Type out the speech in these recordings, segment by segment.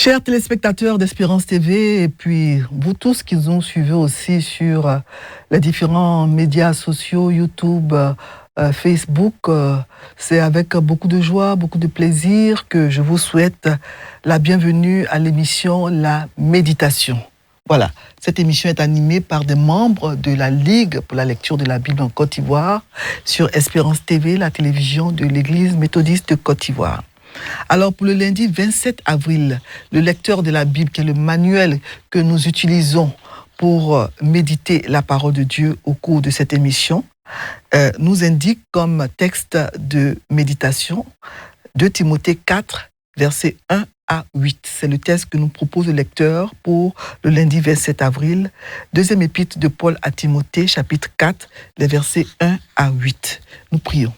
Chers téléspectateurs d'Espérance TV et puis vous tous qui nous suivez aussi sur les différents médias sociaux, YouTube, Facebook, c'est avec beaucoup de joie, beaucoup de plaisir que je vous souhaite la bienvenue à l'émission La Méditation. Voilà, cette émission est animée par des membres de la Ligue pour la lecture de la Bible en Côte d'Ivoire sur Espérance TV, la télévision de l'Église méthodiste de Côte d'Ivoire. Alors pour le lundi 27 avril, le lecteur de la Bible, qui est le manuel que nous utilisons pour méditer la parole de Dieu au cours de cette émission, nous indique comme texte de méditation 2 Timothée 4, versets 1 à 8. C'est le texte que nous propose le lecteur pour le lundi 27 avril. Deuxième épître de Paul à Timothée, chapitre 4, les versets 1 à 8. Nous prions.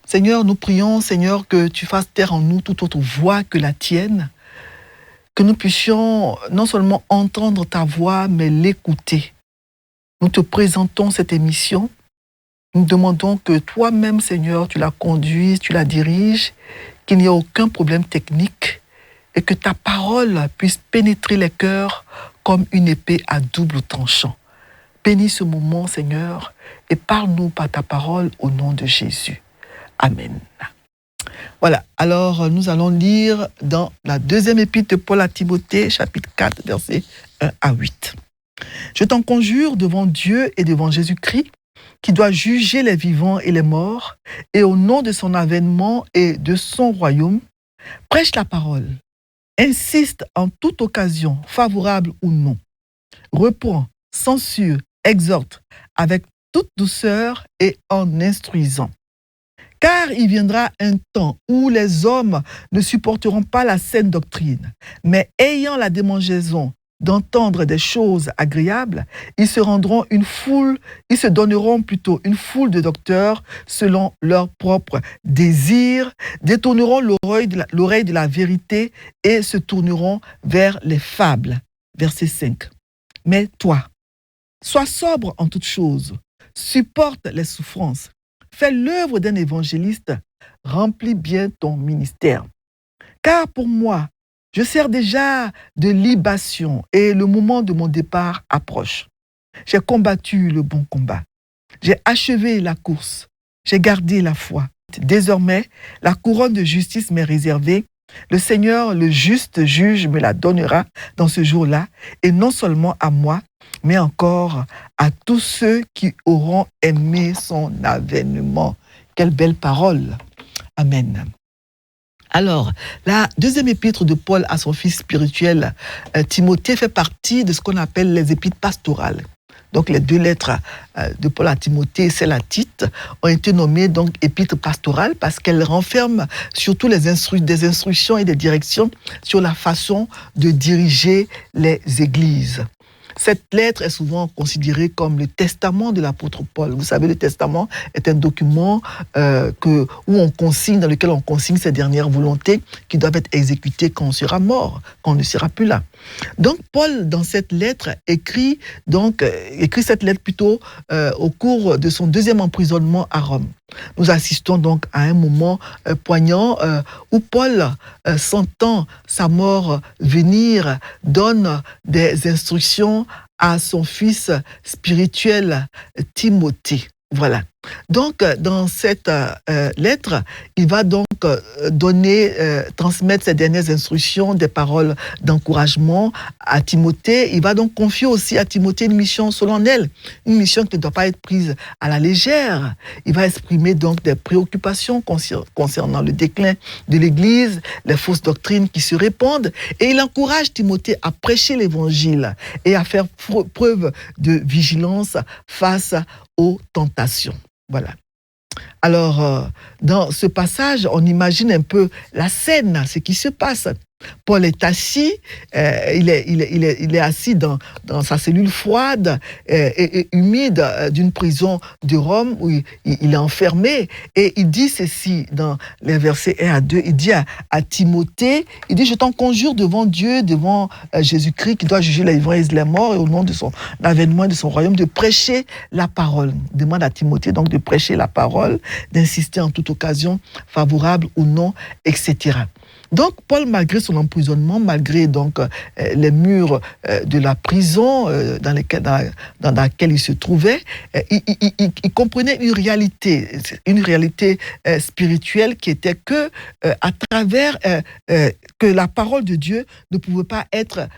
Seigneur, nous prions, Seigneur, que tu fasses taire en nous toute autre voix que la tienne, que nous puissions non seulement entendre ta voix, mais l'écouter. Nous te présentons cette émission. Nous demandons que toi-même, Seigneur, tu la conduises, tu la diriges, qu'il n'y ait aucun problème technique et que ta parole puisse pénétrer les cœurs comme une épée à double tranchant. Bénis ce moment, Seigneur, et parle-nous par ta parole au nom de Jésus. Amen. Voilà, alors nous allons lire dans la deuxième épître de Paul à Timothée, chapitre 4, versets 1 à 8. Je t'en conjure devant Dieu et devant Jésus-Christ, qui doit juger les vivants et les morts, et au nom de son avènement et de son royaume, prêche la parole, insiste en toute occasion, favorable ou non, reprend, censure, exhorte, avec toute douceur et en instruisant. Car il viendra un temps où les hommes ne supporteront pas la saine doctrine, mais ayant la démangeaison d'entendre des choses agréables, ils se donneront plutôt une foule de docteurs selon leurs propres désirs, détourneront l'oreille de la vérité et se tourneront vers les fables. Verset 5. Mais toi, sois sobre en toutes choses, supporte les souffrances, fais l'œuvre d'un évangéliste, remplis bien ton ministère. Car pour moi, je sers déjà de libation et le moment de mon départ approche. J'ai combattu le bon combat. J'ai achevé la course. J'ai gardé la foi. Désormais, la couronne de justice m'est réservée. Le Seigneur, le juste juge, me la donnera dans ce jour-là, et non seulement à moi, mais encore à tous ceux qui auront aimé son avènement. Quelle belle parole. Amen. Alors, la deuxième épître de Paul à son fils spirituel, Timothée, fait partie de ce qu'on appelle les épîtres pastorales. Donc, les 2 lettres de Paul à Timothée, c'est la titre, ont été nommées donc épîtres pastorales parce qu'elles renferment surtout des instructions et des directions sur la façon de diriger les églises. Cette lettre est souvent considérée comme le testament de l'apôtre Paul. Vous savez, le testament est un document dans lequel on consigne ses dernières volontés qui doivent être exécutées quand on sera mort, quand on ne sera plus là. Donc, Paul, dans cette lettre, écrit cette lettre plutôt au cours de son 2e emprisonnement à Rome. Nous assistons donc à un moment poignant où Paul, sentant sa mort venir, donne des instructions à son fils spirituel Timothée. Voilà. Donc, dans cette lettre, il va donc transmettre ses dernières instructions, des paroles d'encouragement à Timothée. Il va donc confier aussi à Timothée une mission solennelle, une mission qui ne doit pas être prise à la légère. Il va exprimer donc des préoccupations concernant le déclin de l'Église, les fausses doctrines qui se répandent, et il encourage Timothée à prêcher l'Évangile et à faire preuve de vigilance face aux tentations. Voilà. Alors, dans ce passage, on imagine un peu la scène, ce qui se passe. Paul est assis, il est assis dans sa cellule froide et humide d'une prison de Rome où il est enfermé. Et il dit ceci dans les versets 1 à 2. Il dit à Timothée, il dit « Je t'en conjure devant Dieu, devant Jésus-Christ qui doit juger les vivants et les morts et au nom de son avènement et de son royaume, de prêcher la parole. » Il demande à Timothée donc de prêcher la parole, d'insister en toute occasion, favorable ou non, etc. Donc, Paul, malgré son emprisonnement, malgré donc les murs de la prison dans laquelle il se trouvait, il comprenait une réalité spirituelle qui était que à travers que la parole de Dieu ne pouvait pas être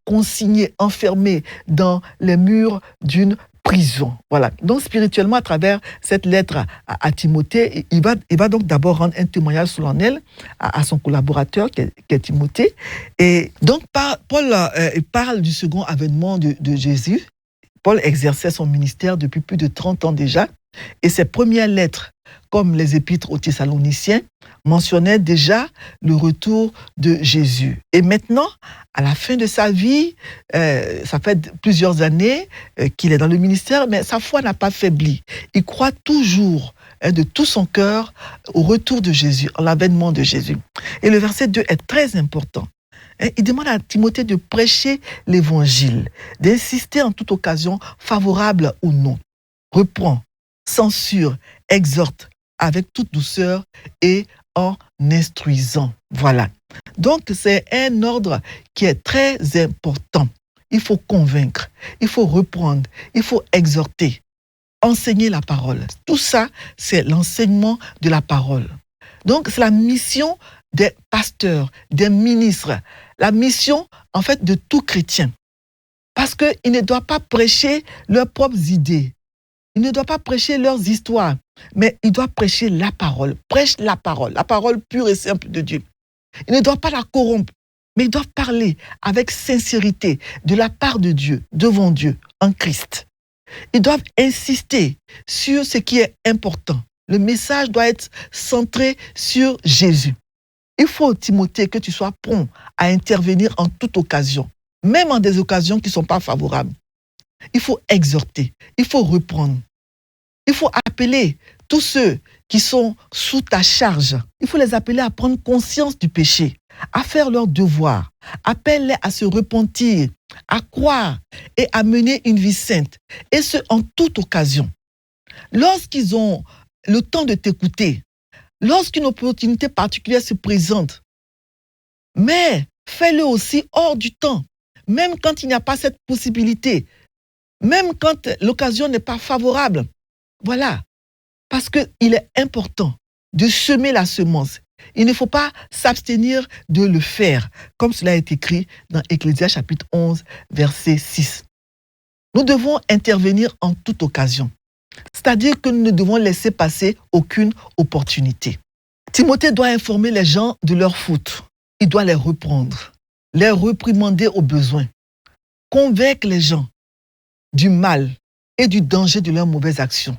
consignée, enfermée dans les murs d'une prison. Voilà. Donc, spirituellement, à travers cette lettre à Timothée, il va donc d'abord rendre un témoignage solennel à son collaborateur, qui est Timothée. Et donc, Paul parle du second avènement de Jésus. Paul exerçait son ministère depuis plus de 30 ans déjà. Et ses premières lettres, comme les épîtres aux Thessaloniciens, mentionnaient déjà le retour de Jésus. Et maintenant, à la fin de sa vie, ça fait plusieurs années qu'il est dans le ministère, mais sa foi n'a pas faibli. Il croit toujours de tout son cœur au retour de Jésus, à l'avènement de Jésus. Et le verset 2 est très important. Il demande à Timothée de prêcher l'évangile, d'insister en toute occasion, favorable ou non. Reprend, censure, exhorte avec toute douceur et en instruisant. Voilà. Donc, c'est un ordre qui est très important. Il faut convaincre, il faut reprendre, il faut exhorter, enseigner la parole. Tout ça, c'est l'enseignement de la parole. Donc, c'est la mission des pasteurs, des ministres, la mission, en fait, de tout chrétien. Parce qu'ils ne doivent pas prêcher leurs propres idées. Ils ne doivent pas prêcher leurs histoires, mais ils doivent prêcher la parole. Prêche la parole pure et simple de Dieu. Ils ne doivent pas la corrompre, mais ils doivent parler avec sincérité de la part de Dieu, devant Dieu, en Christ. Ils doivent insister sur ce qui est important. Le message doit être centré sur Jésus. Il faut, Timothée, que tu sois prompt à intervenir en toute occasion, même en des occasions qui ne sont pas favorables. Il faut exhorter, il faut reprendre. Il faut appeler tous ceux qui sont sous ta charge. Il faut les appeler à prendre conscience du péché, à faire leur devoir. Appelle-les à se repentir, à croire et à mener une vie sainte. Et ce, en toute occasion. Lorsqu'ils ont le temps de t'écouter, lorsqu'une opportunité particulière se présente, mais fais-le aussi hors du temps, même quand il n'y a pas cette possibilité. Même quand l'occasion n'est pas favorable. Voilà. Parce qu'il est important de semer la semence. Il ne faut pas s'abstenir de le faire, comme cela est écrit dans Ecclésiaste chapitre 11, verset 6. Nous devons intervenir en toute occasion. C'est-à-dire que nous ne devons laisser passer aucune opportunité. Timothée doit informer les gens de leurs fautes. Il doit les reprendre, les réprimander au besoin, convaincre les gens du mal et du danger de leurs mauvaises actions.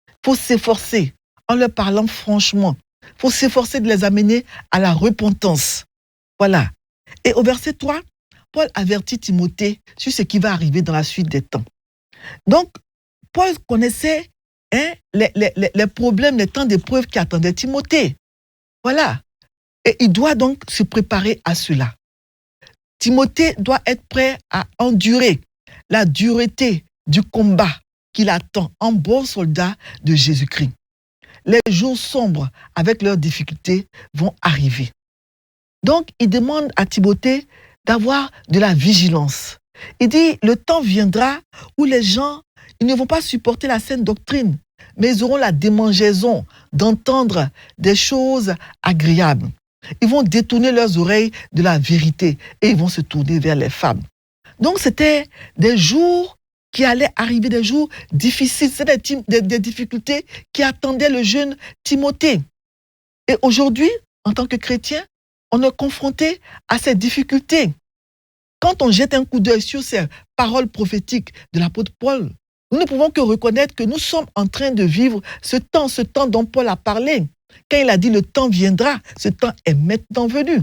Il faut s'efforcer en leur parlant franchement. Il faut s'efforcer de les amener à la repentance. Voilà. Et au verset 3, Paul avertit Timothée sur ce qui va arriver dans la suite des temps. Donc, Paul connaissait les problèmes, les temps d'épreuve qui attendaient Timothée. Voilà. Et il doit donc se préparer à cela. Timothée doit être prêt à endurer la dureté du combat qu'il attend en bon soldat de Jésus-Christ. Les jours sombres avec leurs difficultés vont arriver. Donc, il demande à Timothée d'avoir de la vigilance. Il dit, le temps viendra où les gens, ils ne vont pas supporter la saine doctrine, mais ils auront la démangeaison d'entendre des choses agréables. Ils vont détourner leurs oreilles de la vérité et ils vont se tourner vers les femmes. Donc, c'était des jours qui allaient arriver, des jours difficiles. C'était des difficultés qui attendaient le jeune Timothée. Et aujourd'hui, en tant que chrétien, on est confronté à ces difficultés. Quand on jette un coup d'œil sur ces paroles prophétiques de l'apôtre Paul, nous ne pouvons que reconnaître que nous sommes en train de vivre ce temps dont Paul a parlé. Quand il a dit le temps viendra, ce temps est maintenant venu.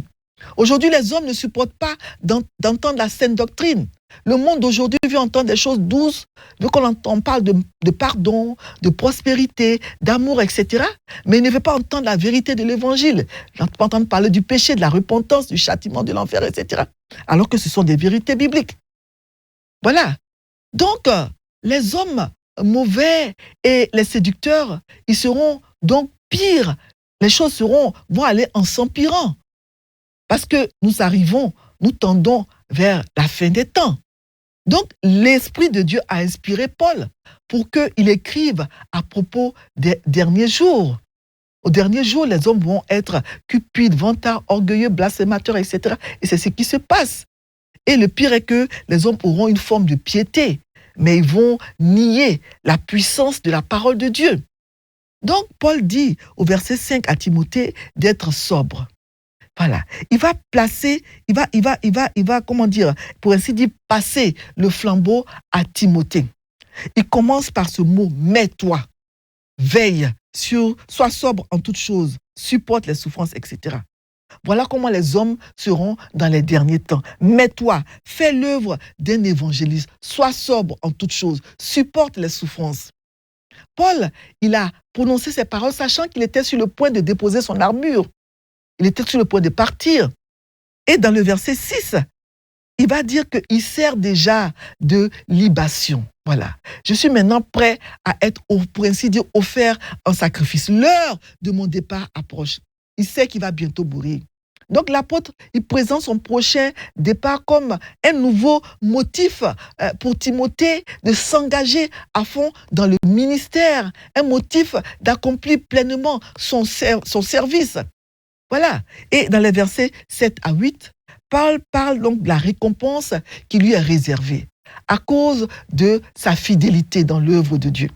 Aujourd'hui, les hommes ne supportent pas d'entendre la saine doctrine. Le monde d'aujourd'hui veut entendre des choses douces, veut qu'on parle de pardon, de prospérité, d'amour, etc. Mais il ne veut pas entendre la vérité de l'évangile. Il ne veut pas entendre parler du péché, de la repentance, du châtiment, de l'enfer, etc. Alors que ce sont des vérités bibliques. Voilà. Donc, les hommes mauvais et les séducteurs, ils seront donc pires. Les choses vont aller en s'empirant. Parce que nous tendons vers la fin des temps. Donc, l'Esprit de Dieu a inspiré Paul pour qu'il écrive à propos des derniers jours. Au dernier jour, les hommes vont être cupides, vantards, orgueilleux, blasphémateurs, etc. Et c'est ce qui se passe. Et le pire est que les hommes auront une forme de piété, mais ils vont nier la puissance de la parole de Dieu. Donc, Paul dit au verset 5 à Timothée d'être sobre. Voilà. Il va placer, comment dire, pour ainsi dire, passer le flambeau à Timothée. Il commence par ce mot, mets-toi, veille, sois sobre en toutes choses, supporte les souffrances, etc. Voilà comment les hommes seront dans les derniers temps. Mets-toi, fais l'œuvre d'un évangéliste, sois sobre en toutes choses, supporte les souffrances. Paul, il a prononcé ces paroles sachant qu'il était sur le point de déposer son armure. Il était sur le point de partir. Et dans le verset 6, il va dire qu'il sert déjà de libation. Voilà. Je suis maintenant prêt à être, pour ainsi dire, offert en sacrifice. L'heure de mon départ approche. Il sait qu'il va bientôt mourir. Donc l'apôtre, il présente son prochain départ comme un nouveau motif pour Timothée de s'engager à fond dans le ministère, un motif d'accomplir pleinement son service. Voilà. Et dans les versets 7 à 8, Paul parle donc de la récompense qui lui est réservée à cause de sa fidélité dans l'œuvre de Dieu.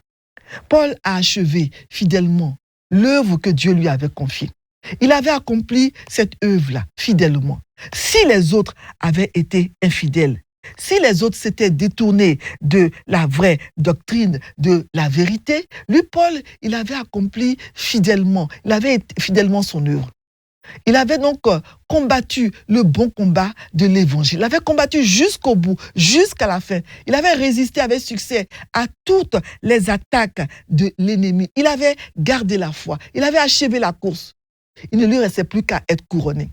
Paul a achevé fidèlement l'œuvre que Dieu lui avait confiée. Il avait accompli cette œuvre-là fidèlement. Si les autres avaient été infidèles, si les autres s'étaient détournés de la vraie doctrine, de la vérité, lui, Paul, il avait accompli fidèlement, il avait fidèlement son œuvre. Il avait donc combattu le bon combat de l'évangile. Il avait combattu jusqu'au bout, jusqu'à la fin. Il avait résisté avec succès à toutes les attaques de l'ennemi. Il avait gardé la foi. Il avait achevé la course. Il ne lui restait plus qu'à être couronné.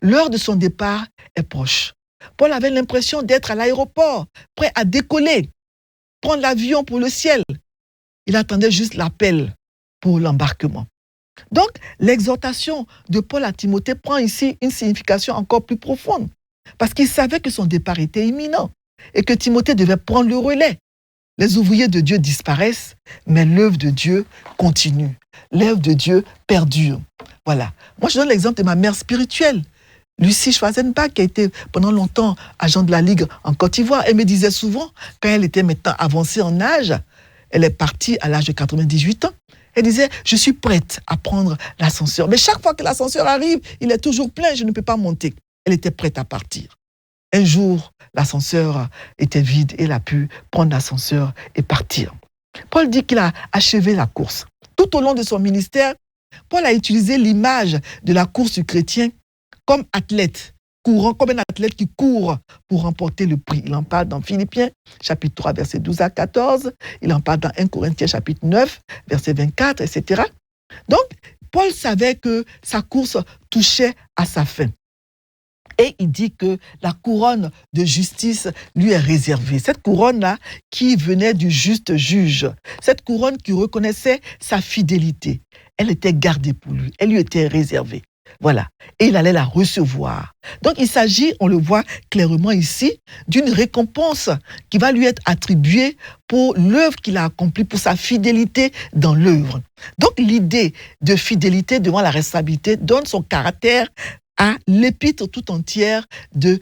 L'heure de son départ est proche. Paul avait l'impression d'être à l'aéroport, prêt à décoller, prendre l'avion pour le ciel. Il attendait juste l'appel pour l'embarquement. Donc, l'exhortation de Paul à Timothée prend ici une signification encore plus profonde, parce qu'il savait que son départ était imminent et que Timothée devait prendre le relais. Les ouvriers de Dieu disparaissent, mais l'œuvre de Dieu continue. L'œuvre de Dieu perdure. Voilà. Moi, je donne l'exemple de ma mère spirituelle, Lucie Schwarzenbach, qui a été pendant longtemps agent de la Ligue en Côte d'Ivoire. Elle me disait souvent, quand elle était maintenant avancée en âge, elle est partie à l'âge de 98 ans, elle disait, je suis prête à prendre l'ascenseur. Mais chaque fois que l'ascenseur arrive, il est toujours plein, je ne peux pas monter. Elle était prête à partir. Un jour, l'ascenseur était vide et elle a pu prendre l'ascenseur et partir. Paul dit qu'il a achevé la course. Tout au long de son ministère, Paul a utilisé l'image de la course du chrétien comme athlète, courant, comme un athlète qui court pour remporter le prix. Il en parle dans Philippiens, chapitre 3, versets 12 à 14. Il en parle dans 1 Corinthiens, chapitre 9, verset 24, etc. Donc, Paul savait que sa course touchait à sa fin. Et il dit que la couronne de justice lui est réservée. Cette couronne-là qui venait du juste juge. Cette couronne qui reconnaissait sa fidélité. Elle était gardée pour lui. Elle lui était réservée. Voilà. Et il allait la recevoir. Donc il s'agit, on le voit clairement ici, d'une récompense qui va lui être attribuée pour l'œuvre qu'il a accomplie, pour sa fidélité dans l'œuvre. Donc l'idée de fidélité devant la responsabilité donne son caractère à l'épître tout entière de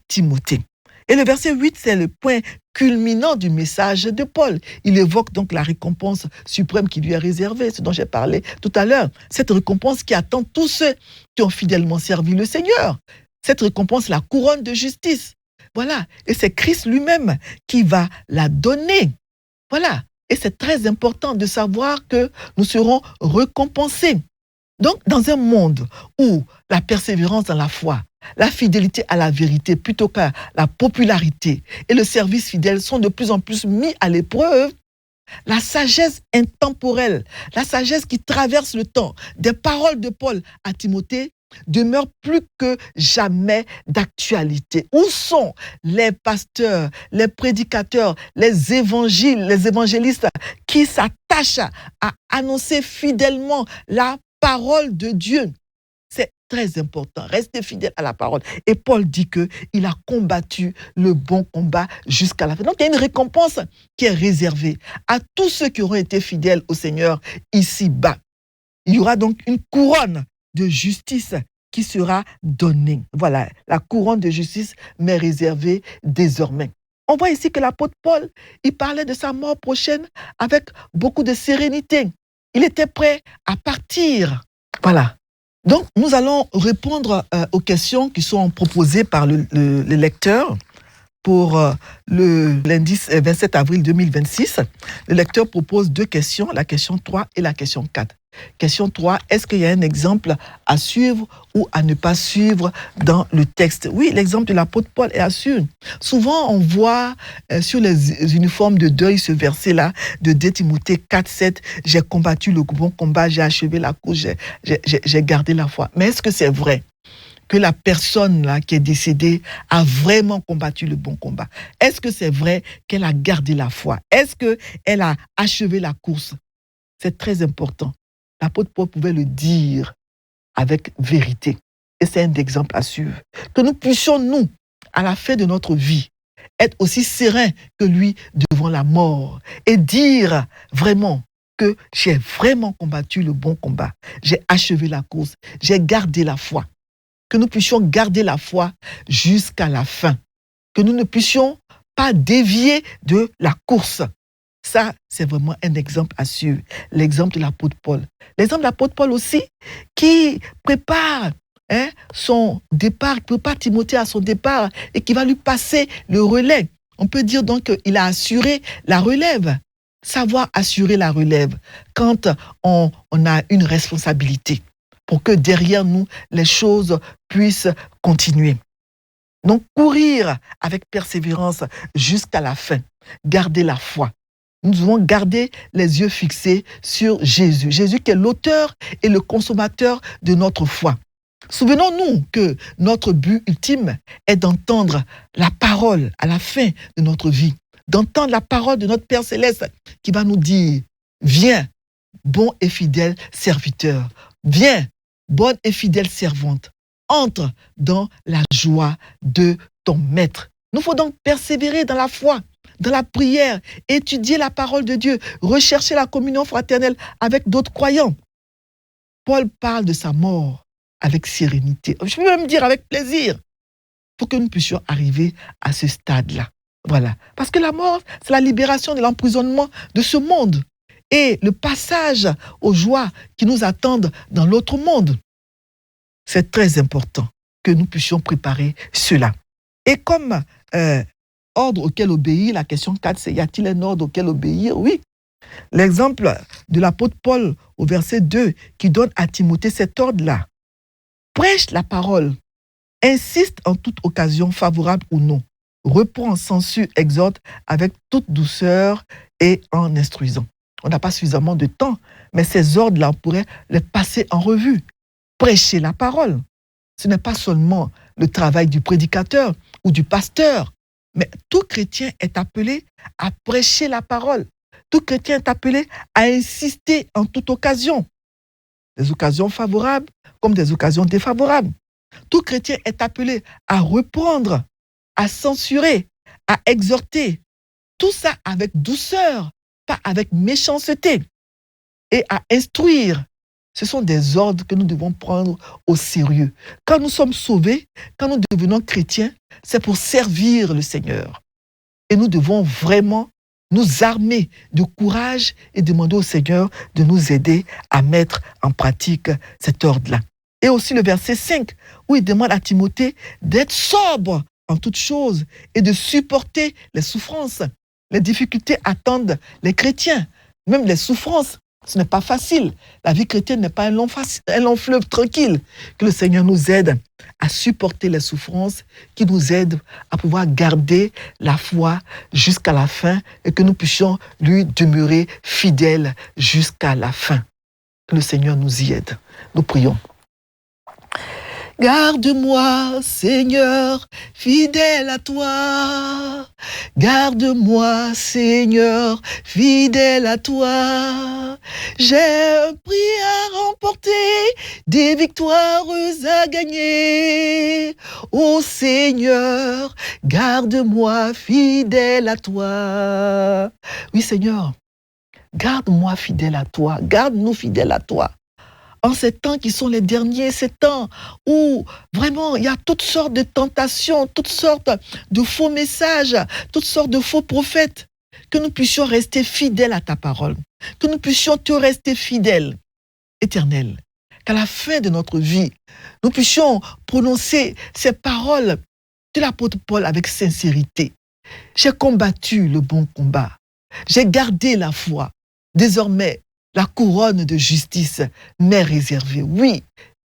Timothée. Et le verset 8, c'est le point culminant du message de Paul. Il évoque donc la récompense suprême qui lui est réservée, ce dont j'ai parlé tout à l'heure. Cette récompense qui attend tous ceux qui ont fidèlement servi le Seigneur. Cette récompense, la couronne de justice. Voilà. Et c'est Christ lui-même qui va la donner. Voilà. Et c'est très important de savoir que nous serons récompensés. Donc, dans un monde où la persévérance dans la foi, la fidélité à la vérité plutôt qu'à la popularité et le service fidèle sont de plus en plus mis à l'épreuve, la sagesse intemporelle, la sagesse qui traverse le temps, des paroles de Paul à Timothée demeure plus que jamais d'actualité. Où sont les pasteurs, les prédicateurs, les évangélistes qui s'attachent à annoncer fidèlement la parole de Dieu? C'est très important. Restez fidèles à la parole. Et Paul dit qu'il a combattu le bon combat jusqu'à la fin. Donc, il y a une récompense qui est réservée à tous ceux qui auront été fidèles au Seigneur ici-bas. Il y aura donc une couronne de justice qui sera donnée. Voilà, la couronne de justice m'est réservée désormais. On voit ici que l'apôtre Paul, il parlait de sa mort prochaine avec beaucoup de sérénité. Il était prêt à partir. Voilà. Donc, nous allons répondre aux questions qui sont proposées par le lecteur pour le lundi 27 avril 2026. Le lecteur propose 2 questions, la question 3 et la question 4. Question 3, est-ce qu'il y a un exemple à suivre ou à ne pas suivre dans le texte? Oui, l'exemple de l'apôtre Paul est à suivre. Souvent, on voit sur les uniformes de deuil ce verset-là de 2 Timothée 4, 7, « J'ai combattu le bon combat, j'ai achevé la course, j'ai gardé la foi ». Mais est-ce que c'est vrai que la personne là qui est décédée a vraiment combattu le bon combat? Est-ce que c'est vrai qu'elle a gardé la foi? Est-ce qu'elle a achevé la course? C'est très important. L'apôtre Paul pouvait le dire avec vérité. Et c'est un exemple à suivre. Que nous puissions, nous, à la fin de notre vie, être aussi sereins que lui devant la mort et dire vraiment que j'ai vraiment combattu le bon combat. J'ai achevé la course. J'ai gardé la foi. Que nous puissions garder la foi jusqu'à la fin. Que nous ne puissions pas dévier de la course. Ça, c'est vraiment un exemple à suivre. L'exemple de l'apôtre Paul. L'exemple de l'apôtre Paul aussi, qui prépare son départ, qui prépare Timothée à son départ et qui va lui passer le relais. On peut dire donc qu'il a assuré la relève. Savoir assurer la relève quand on a une responsabilité pour que derrière nous, les choses puissent continuer. Donc, courir avec persévérance jusqu'à la fin. Garder la foi. Nous devons garder les yeux fixés sur Jésus. Jésus qui est l'auteur et le consommateur de notre foi. Souvenons-nous que notre but ultime est d'entendre la parole à la fin de notre vie. D'entendre la parole de notre Père Céleste qui va nous dire « Viens, bon et fidèle serviteur. Viens, bonne et fidèle servante. Entre dans la joie de ton maître. » Nous faut donc persévérer dans la foi, dans la prière, étudier la parole de Dieu, rechercher la communion fraternelle avec d'autres croyants. Paul parle de sa mort avec sérénité. Je peux même dire avec plaisir, pour que nous puissions arriver à ce stade-là. Voilà. Parce que la mort, c'est la libération de l'emprisonnement de ce monde et le passage aux joies qui nous attendent dans l'autre monde. C'est très important que nous puissions préparer cela. Et comme ordre auquel obéir, la question 4, c'est y a-t-il un ordre auquel obéir? Oui. L'exemple de l'apôtre Paul au verset 2 qui donne à Timothée cet ordre-là. Prêche la parole, insiste en toute occasion, favorable ou non. Reprend, censure, exhorte avec toute douceur et en instruisant. On n'a pas suffisamment de temps, mais ces ordres-là, on pourrait les passer en revue. Prêcher la parole. Ce n'est pas seulement le travail du prédicateur ou du pasteur, mais tout chrétien est appelé à prêcher la parole. Tout chrétien est appelé à insister en toute occasion. Des occasions favorables comme des occasions défavorables. Tout chrétien est appelé à reprendre, à censurer, à exhorter. Tout ça avec douceur, pas avec méchanceté. Et à instruire. Ce sont des ordres que nous devons prendre au sérieux. Quand nous sommes sauvés, quand nous devenons chrétiens, c'est pour servir le Seigneur. Et nous devons vraiment nous armer de courage et demander au Seigneur de nous aider à mettre en pratique cet ordre-là. Et aussi le verset 5, où il demande à Timothée d'être sobre en toutes choses et de supporter les souffrances. Les difficultés attendent les chrétiens, même les souffrances. Ce n'est pas facile. La vie chrétienne n'est pas un long fleuve tranquille. Que le Seigneur nous aide à supporter les souffrances, qui nous aide à pouvoir garder la foi jusqu'à la fin et que nous puissions lui demeurer fidèles jusqu'à la fin. Que le Seigneur nous y aide. Nous prions. Garde-moi, Seigneur, fidèle à toi. Garde-moi, Seigneur, fidèle à toi. J'ai un prix à remporter, des victoires à gagner. Ô Seigneur, garde-moi, fidèle à toi. Oui, Seigneur, garde-moi fidèle à toi. Garde-nous fidèles à toi. En ces temps qui sont les derniers, ces temps où vraiment il y a toutes sortes de tentations, toutes sortes de faux messages, toutes sortes de faux prophètes, que nous puissions rester fidèles à ta parole, que nous puissions te rester fidèles, éternel, qu'à la fin de notre vie, nous puissions prononcer ces paroles de l'apôtre Paul avec sincérité. J'ai combattu le bon combat, j'ai gardé la foi. Désormais, la couronne de justice m'est réservée. Oui,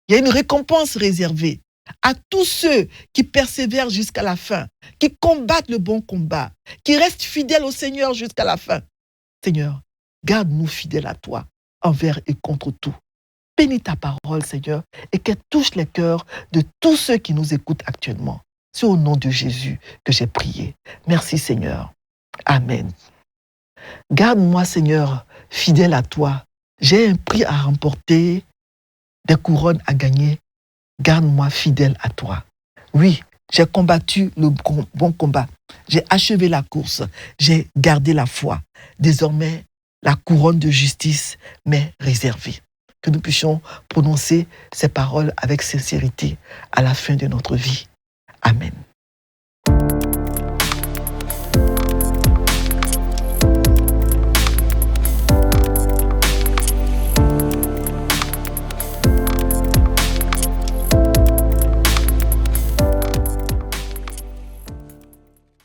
il y a une récompense réservée à tous ceux qui persévèrent jusqu'à la fin, qui combattent le bon combat, qui restent fidèles au Seigneur jusqu'à la fin. Seigneur, garde-nous fidèles à toi, envers et contre tout. Bénis ta parole, Seigneur, et qu'elle touche les cœurs de tous ceux qui nous écoutent actuellement. C'est au nom de Jésus que j'ai prié. Merci, Seigneur. Amen. Garde-moi, Seigneur, fidèle à toi. J'ai un prix à remporter, des couronnes à gagner. Garde-moi fidèle à toi. Oui, j'ai combattu le bon combat. J'ai achevé la course. J'ai gardé la foi. Désormais, la couronne de justice m'est réservée. Que nous puissions prononcer ces paroles avec sincérité à la fin de notre vie.